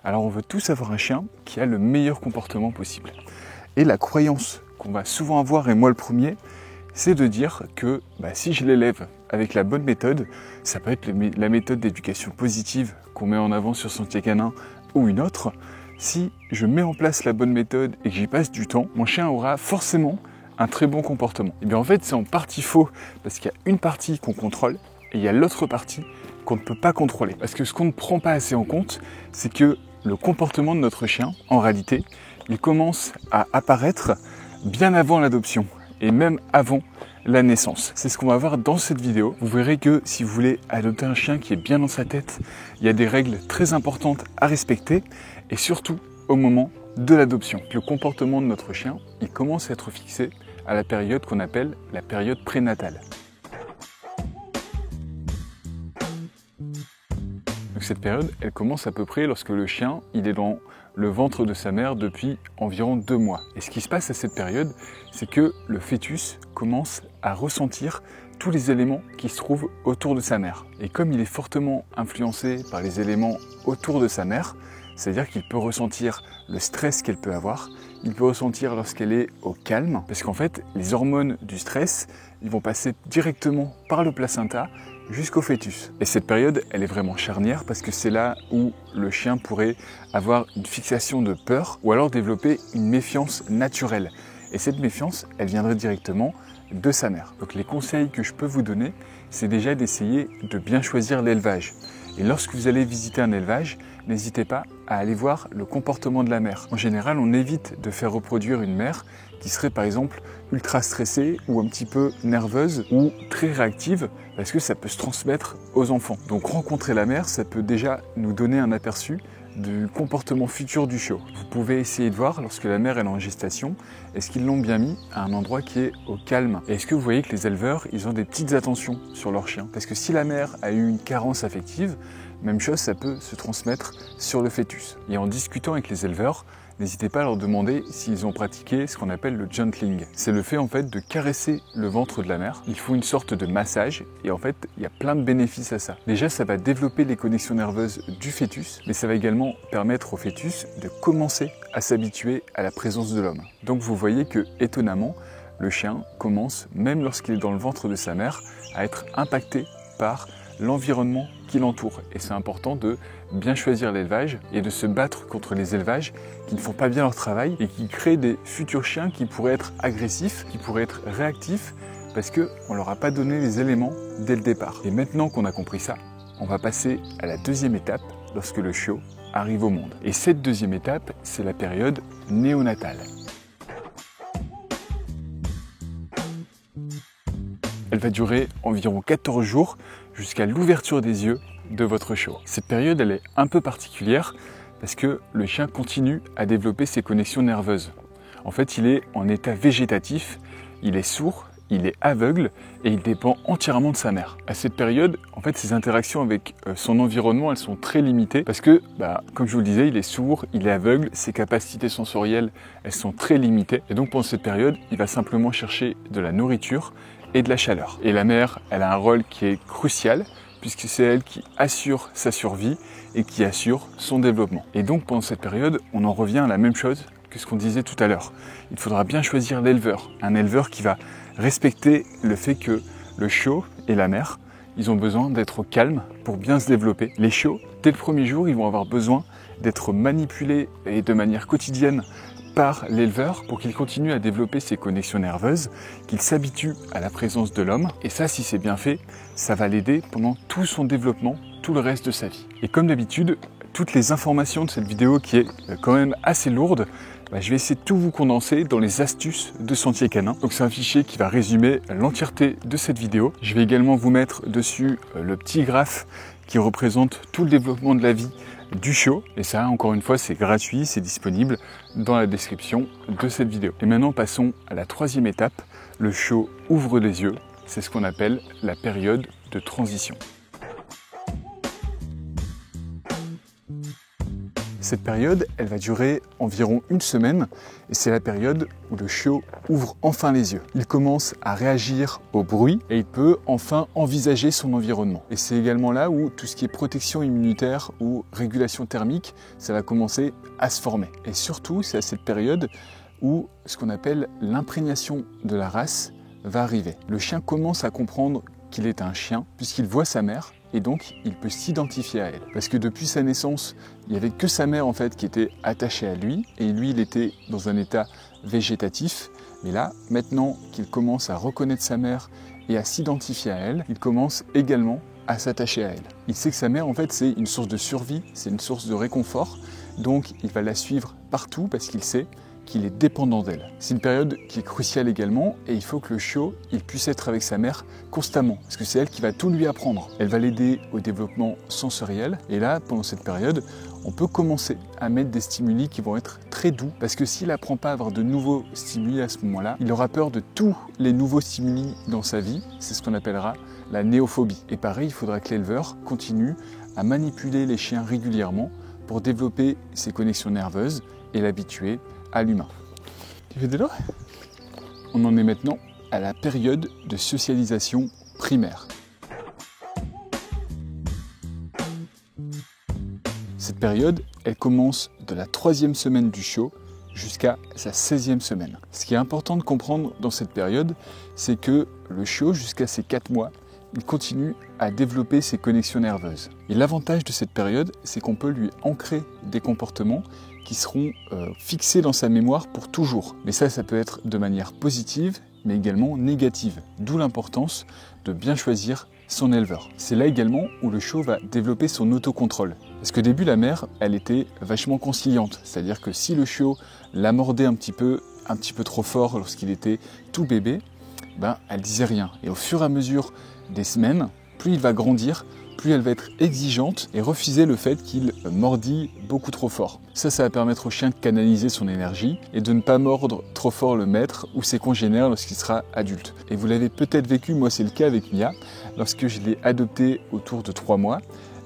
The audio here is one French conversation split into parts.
Alors on veut tous avoir un chien qui a le meilleur comportement possible. Et la croyance qu'on va souvent avoir, et moi le premier, c'est de dire que si je l'élève avec la bonne méthode, ça peut être la méthode d'éducation positive qu'on met en avant sur Sentier Canin ou une autre, si je mets en place la bonne méthode et que j'y passe du temps, mon chien aura forcément un très bon comportement. Et bien en fait c'est en partie faux, parce qu'il y a une partie qu'on contrôle et il y a l'autre partie qu'on ne peut pas contrôler. Parce que ce qu'on ne prend pas assez en compte, c'est que le comportement de notre chien, en réalité, il commence à apparaître bien avant l'adoption et même avant la naissance. C'est ce qu'on va voir dans cette vidéo. Vous verrez que si vous voulez adopter un chien qui est bien dans sa tête, il y a des règles très importantes à respecter et surtout au moment de l'adoption. Le comportement de notre chien, il commence à être fixé à la période qu'on appelle la période prénatale. Donc cette période, elle commence à peu près lorsque le chien il est dans le ventre de sa mère depuis environ 2 mois. Et ce qui se passe à cette période, c'est que le fœtus commence à ressentir tous les éléments qui se trouvent autour de sa mère. Et comme il est fortement influencé par les éléments autour de sa mère, c'est-à-dire qu'il peut ressentir le stress qu'elle peut avoir, il peut ressentir lorsqu'elle est au calme, parce qu'en fait, les hormones du stress, ils vont passer directement par le placenta jusqu'au fœtus. Et cette période, elle est vraiment charnière parce que c'est là où le chien pourrait avoir une fixation de peur ou alors développer une méfiance naturelle. Et cette méfiance, elle viendrait directement de sa mère. Donc les conseils que je peux vous donner, c'est déjà d'essayer de bien choisir l'élevage. Et lorsque vous allez visiter un élevage, n'hésitez pas à aller voir le comportement de la mère. En général, on évite de faire reproduire une mère qui serait par exemple ultra stressée ou un petit peu nerveuse ou très réactive parce que ça peut se transmettre aux enfants. Donc rencontrer la mère, ça peut déjà nous donner un aperçu du comportement futur du chiot. Vous pouvez essayer de voir lorsque la mère est en gestation, est-ce qu'ils l'ont bien mis à un endroit qui est au calme? Et est-ce que vous voyez que les éleveurs, ils ont des petites attentions sur leur chien? Parce que si la mère a eu une carence affective, même chose, ça peut se transmettre sur le fœtus. Et en discutant avec les éleveurs, n'hésitez pas à leur demander s'ils ont pratiqué ce qu'on appelle le gentling. C'est le fait en fait de caresser le ventre de la mère. Ils font une sorte de massage et en fait il y a plein de bénéfices à ça. Déjà ça va développer les connexions nerveuses du fœtus, mais ça va également permettre au fœtus de commencer à s'habituer à la présence de l'homme. Donc vous voyez que étonnamment, le chien commence, même lorsqu'il est dans le ventre de sa mère, à être impacté par l'environnement qui l'entoure. Et c'est important de bien choisir l'élevage et de se battre contre les élevages qui ne font pas bien leur travail et qui créent des futurs chiens qui pourraient être agressifs, qui pourraient être réactifs parce qu'on ne leur a pas donné les éléments dès le départ. Et maintenant qu'on a compris ça, on va passer à la deuxième étape lorsque le chiot arrive au monde. Et cette deuxième étape, c'est la période néonatale. Elle va durer environ 14 jours jusqu'à l'ouverture des yeux de votre chiot. Cette période, elle est un peu particulière parce que le chien continue à développer ses connexions nerveuses. En fait, il est en état végétatif, il est sourd, il est aveugle et il dépend entièrement de sa mère. À cette période, en fait, ses interactions avec son environnement, elles sont très limitées parce que, comme je vous le disais, il est sourd, il est aveugle, ses capacités sensorielles, elles sont très limitées. Et donc, pendant cette période, il va simplement chercher de la nourriture et de la chaleur. Et la mère, elle a un rôle qui est crucial puisque c'est elle qui assure sa survie et qui assure son développement. Et donc pendant cette période, on en revient à la même chose que ce qu'on disait tout à l'heure. Il faudra bien choisir l'éleveur, un éleveur qui va respecter le fait que le chiot et la mère, ils ont besoin d'être au calme pour bien se développer. Les chiots, dès le premier jour, ils vont avoir besoin d'être manipulés et de manière quotidienne par l'éleveur pour qu'il continue à développer ses connexions nerveuses, qu'il s'habitue à la présence de l'homme. Et ça, si c'est bien fait, ça va l'aider pendant tout son développement, tout le reste de sa vie. Et comme d'habitude, toutes les informations de cette vidéo qui est quand même assez lourde, je vais essayer de tout vous condenser dans les astuces de Sentier Canin. Donc c'est un fichier qui va résumer l'entièreté de cette vidéo. Je vais également vous mettre dessus le petit graphe qui représente tout le développement de la vie du chiot. Et ça, encore une fois, c'est gratuit, c'est disponible dans la description de cette vidéo. Et maintenant, passons à la troisième étape. Le chiot ouvre les yeux. C'est ce qu'on appelle la période de transition. Cette période, elle va durer environ une semaine et c'est la période où le chiot ouvre enfin les yeux. Il commence à réagir au bruit et il peut enfin envisager son environnement. Et c'est également là où tout ce qui est protection immunitaire ou régulation thermique, ça va commencer à se former. Et surtout, c'est à cette période où ce qu'on appelle l'imprégnation de la race va arriver. Le chien commence à comprendre qu'il est un chien puisqu'il voit sa mère et donc il peut s'identifier à elle. Parce que depuis sa naissance, il n'y avait que sa mère en fait qui était attachée à lui et lui il était dans un état végétatif. Mais là, maintenant qu'il commence à reconnaître sa mère et à s'identifier à elle, il commence également à s'attacher à elle. Il sait que sa mère en fait c'est une source de survie, c'est une source de réconfort, donc il va la suivre partout parce qu'il sait qu'il est dépendant d'elle. C'est une période qui est cruciale également et il faut que le chiot il puisse être avec sa mère constamment parce que c'est elle qui va tout lui apprendre. Elle va l'aider au développement sensoriel et là, pendant cette période, on peut commencer à mettre des stimuli qui vont être très doux parce que s'il n'apprend pas à avoir de nouveaux stimuli à ce moment-là, il aura peur de tous les nouveaux stimuli dans sa vie. C'est ce qu'on appellera la néophobie. Et pareil, il faudra que l'éleveur continue à manipuler les chiens régulièrement pour développer ses connexions nerveuses et l'habituer à l'humain. Tu fais de l'eau ? On en est maintenant à la période de socialisation primaire. Cette période, elle commence de la 3e semaine du chiot jusqu'à sa 16e semaine. Ce qui est important de comprendre dans cette période, c'est que le chiot, jusqu'à ses 4 mois, il continue à développer ses connexions nerveuses. Et l'avantage de cette période, c'est qu'on peut lui ancrer des comportements qui seront fixés dans sa mémoire pour toujours. Mais ça peut être de manière positive, mais également négative. D'où l'importance de bien choisir son éleveur. C'est là également où le chiot va développer son autocontrôle. Parce qu'au début, la mère, elle était vachement conciliante. C'est-à-dire que si le chiot la mordait un petit peu trop fort lorsqu'il était tout bébé, elle disait rien. Et au fur et à mesure des semaines, plus il va grandir, plus elle va être exigeante et refuser le fait qu'il mordille beaucoup trop fort. Ça va permettre au chien de canaliser son énergie et de ne pas mordre trop fort le maître ou ses congénères lorsqu'il sera adulte. Et vous l'avez peut-être vécu, moi c'est le cas avec Mia, lorsque je l'ai adoptée autour de 3 mois,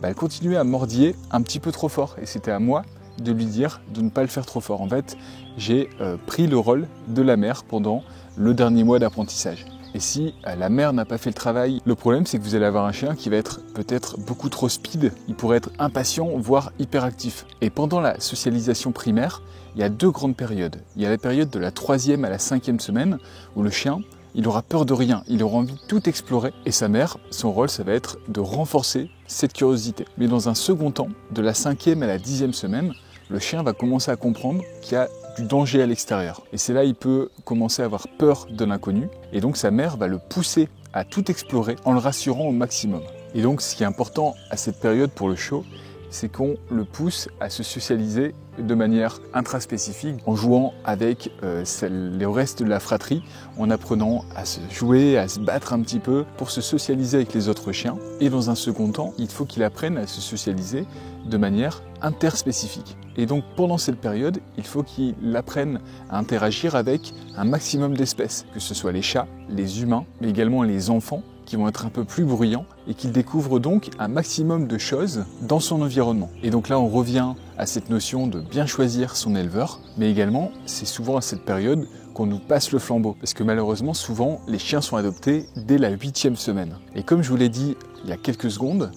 elle continuait à mordiller un petit peu trop fort et c'était à moi de lui dire de ne pas le faire trop fort. En fait, j'ai pris le rôle de la mère pendant le dernier mois d'apprentissage. Et si la mère n'a pas fait le travail, le problème c'est que vous allez avoir un chien qui va être peut-être beaucoup trop speed, il pourrait être impatient, voire hyperactif. Et pendant la socialisation primaire, il y a 2 grandes périodes. Il y a la période de la 3e à la 5e semaine où le chien, il aura peur de rien, il aura envie de tout explorer. Et sa mère, son rôle, ça va être de renforcer cette curiosité. Mais dans un second temps, de la 5e à la 10e semaine, le chien va commencer à comprendre qu'il y a du danger à l'extérieur. Et c'est là qu'il peut commencer à avoir peur de l'inconnu. Et donc sa mère va le pousser à tout explorer en le rassurant au maximum. Et donc ce qui est important à cette période pour le chiot, c'est qu'on le pousse à se socialiser de manière intraspécifique, en jouant avec le reste de la fratrie, en apprenant à se jouer, à se battre un petit peu pour se socialiser avec les autres chiens. Et dans un second temps, il faut qu'il apprenne à se socialiser de manière interspécifique. Et donc pendant cette période, il faut qu'il apprenne à interagir avec un maximum d'espèces, que ce soit les chats, les humains, mais également les enfants, qui vont être un peu plus bruyants et qu'il découvre donc un maximum de choses dans son environnement. Et donc là, on revient à cette notion de bien choisir son éleveur, mais également, c'est souvent à cette période qu'on nous passe le flambeau, parce que malheureusement, souvent, les chiens sont adoptés dès la 8e semaine. Et comme je vous l'ai dit il y a quelques secondes,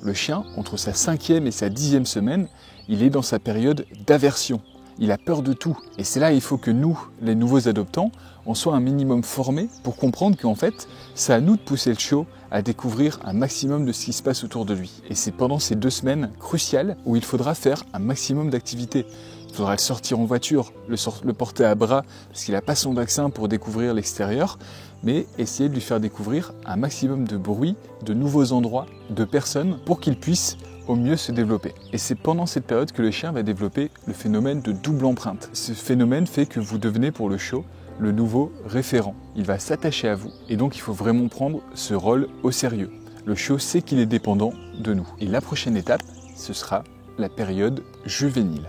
le chien, entre sa 5e et sa 10e semaine, il est dans sa période d'aversion. Il a peur de tout. Et c'est là il faut que nous, les nouveaux adoptants, on soit un minimum formés pour comprendre qu'en fait, c'est à nous de pousser le chiot à découvrir un maximum de ce qui se passe autour de lui. Et c'est pendant ces 2 semaines cruciales où il faudra faire un maximum d'activités. Il faudra le sortir en voiture, le porter à bras parce qu'il n'a pas son vaccin pour découvrir l'extérieur, mais essayer de lui faire découvrir un maximum de bruit, de nouveaux endroits, de personnes pour qu'il puisse au mieux se développer. Et c'est pendant cette période que le chien va développer le phénomène de double empreinte. Ce phénomène fait que vous devenez pour le chiot le nouveau référent. Il va s'attacher à vous et donc il faut vraiment prendre ce rôle au sérieux. Le chiot sait qu'il est dépendant de nous. Et la prochaine étape, ce sera la période juvénile.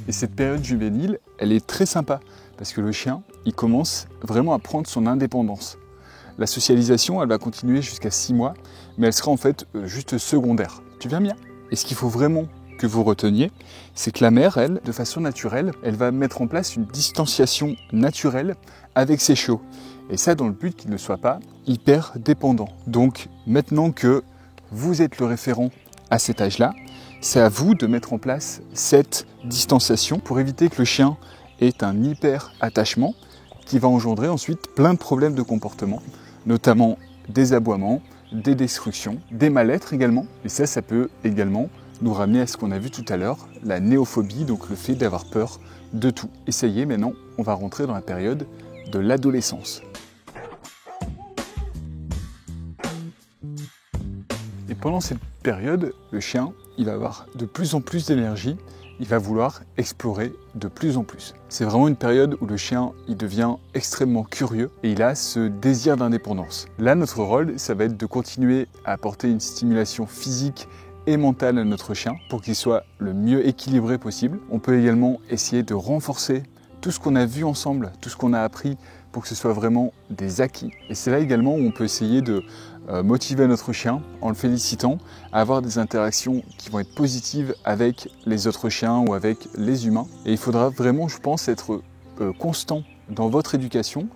Et cette période juvénile, elle est très sympa parce que le chien, il commence vraiment à prendre son indépendance. La socialisation, elle va continuer jusqu'à 6 mois, mais elle sera en fait juste secondaire. Tu viens, Mia? Et ce qu'il faut vraiment que vous reteniez, c'est que la mère, elle, de façon naturelle, elle va mettre en place une distanciation naturelle avec ses chiots. Et ça dans le but qu'il ne soit pas hyper dépendant. Donc maintenant que vous êtes le référent à cet âge-là, c'est à vous de mettre en place cette distanciation pour éviter que le chien ait un hyper attachement qui va engendrer ensuite plein de problèmes de comportement, notamment des aboiements, des destructions, des mal-être également. Et ça peut également nous ramener à ce qu'on a vu tout à l'heure, la néophobie, donc le fait d'avoir peur de tout. Et ça y est, maintenant, on va rentrer dans la période de l'adolescence. Et pendant cette période, le chien, il va avoir de plus en plus d'énergie, il va vouloir explorer de plus en plus. C'est vraiment une période où le chien, il devient extrêmement curieux et il a ce désir d'indépendance. Là, notre rôle, ça va être de continuer à apporter une stimulation physique et mentale à notre chien pour qu'il soit le mieux équilibré possible. On peut également essayer de renforcer tout ce qu'on a vu ensemble, tout ce qu'on a appris pour que ce soit vraiment des acquis. Et c'est là également où on peut essayer de motiver notre chien en le félicitant à avoir des interactions qui vont être positives avec les autres chiens ou avec les humains. Et il faudra vraiment, je pense, être constant dans votre éducation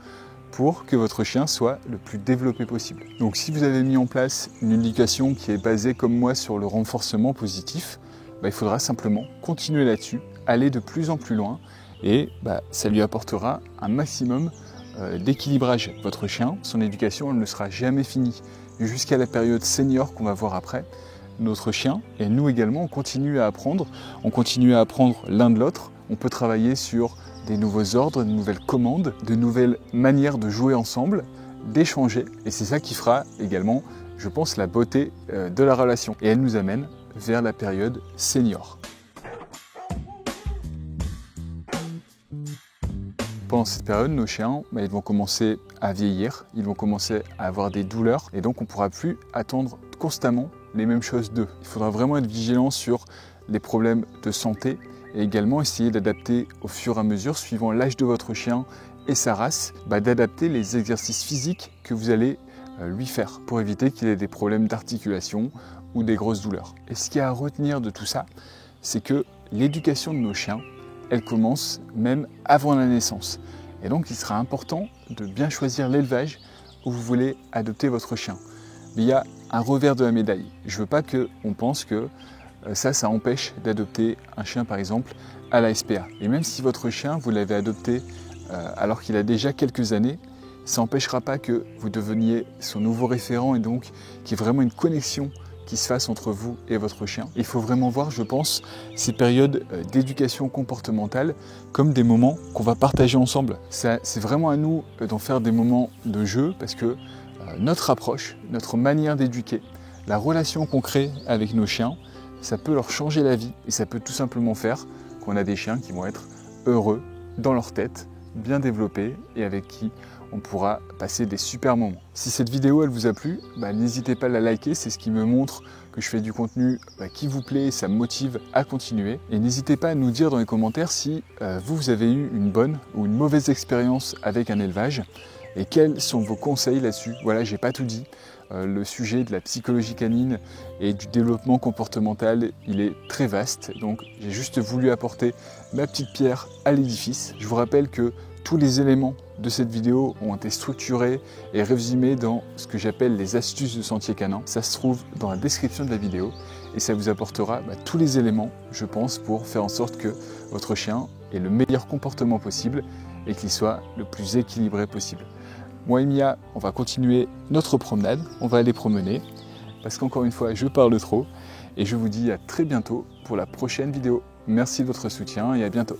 pour que votre chien soit le plus développé possible. Donc si vous avez mis en place une éducation qui est basée comme moi sur le renforcement positif, il faudra simplement continuer là-dessus, aller de plus en plus loin et ça lui apportera un maximum d'équilibrage. Votre chien, son éducation, elle ne sera jamais finie. Jusqu'à la période senior qu'on va voir après, notre chien et nous également, on continue à apprendre l'un de l'autre. On peut travailler sur des nouveaux ordres, de nouvelles commandes, de nouvelles manières de jouer ensemble, d'échanger. Et c'est ça qui fera également, je pense, la beauté de la relation. Et elle nous amène vers la période senior. Pendant cette période, nos chiens, ils vont commencer à vieillir, ils vont commencer à avoir des douleurs et donc on ne pourra plus attendre constamment les mêmes choses d'eux. Il faudra vraiment être vigilant sur les problèmes de santé et également essayer d'adapter au fur et à mesure, suivant l'âge de votre chien et sa race, d'adapter les exercices physiques que vous allez lui faire pour éviter qu'il ait des problèmes d'articulation ou des grosses douleurs. Et ce qu'il y a à retenir de tout ça, c'est que l'éducation de nos chiens, elle commence même avant la naissance. Et donc il sera important de bien choisir l'élevage où vous voulez adopter votre chien. Mais il y a un revers de la médaille. Je ne veux pas qu'on pense que ça empêche d'adopter un chien par exemple à la SPA. Et même si votre chien, vous l'avez adopté alors qu'il a déjà quelques années, ça n'empêchera pas que vous deveniez son nouveau référent et donc qu'il y ait vraiment une connexion qui se fasse entre vous et votre chien. Il faut vraiment voir, je pense, ces périodes d'éducation comportementale comme des moments qu'on va partager ensemble. C'est vraiment à nous d'en faire des moments de jeu parce que notre approche, notre manière d'éduquer, la relation qu'on crée avec nos chiens, ça peut leur changer la vie et ça peut tout simplement faire qu'on a des chiens qui vont être heureux dans leur tête, bien développés et avec qui on pourra passer des super moments. Si cette vidéo elle vous a plu, n'hésitez pas à la liker, c'est ce qui me montre que je fais du contenu qui vous plaît et ça me motive à continuer. Et n'hésitez pas à nous dire dans les commentaires si vous avez eu une bonne ou une mauvaise expérience avec un élevage et quels sont vos conseils là-dessus. Voilà, j'ai pas tout dit. Le sujet de la psychologie canine et du développement comportemental, il est très vaste. Donc j'ai juste voulu apporter ma petite pierre à l'édifice. Je vous rappelle que tous les éléments de cette vidéo ont été structurés et résumés dans ce que j'appelle les astuces de sentier canin. Ça se trouve dans la description de la vidéo et ça vous apportera tous les éléments, je pense, pour faire en sorte que votre chien ait le meilleur comportement possible et qu'il soit le plus équilibré possible. Moi et Mia, on va continuer notre promenade, on va aller promener parce qu'encore une fois, je parle trop et je vous dis à très bientôt pour la prochaine vidéo. Merci de votre soutien et à bientôt.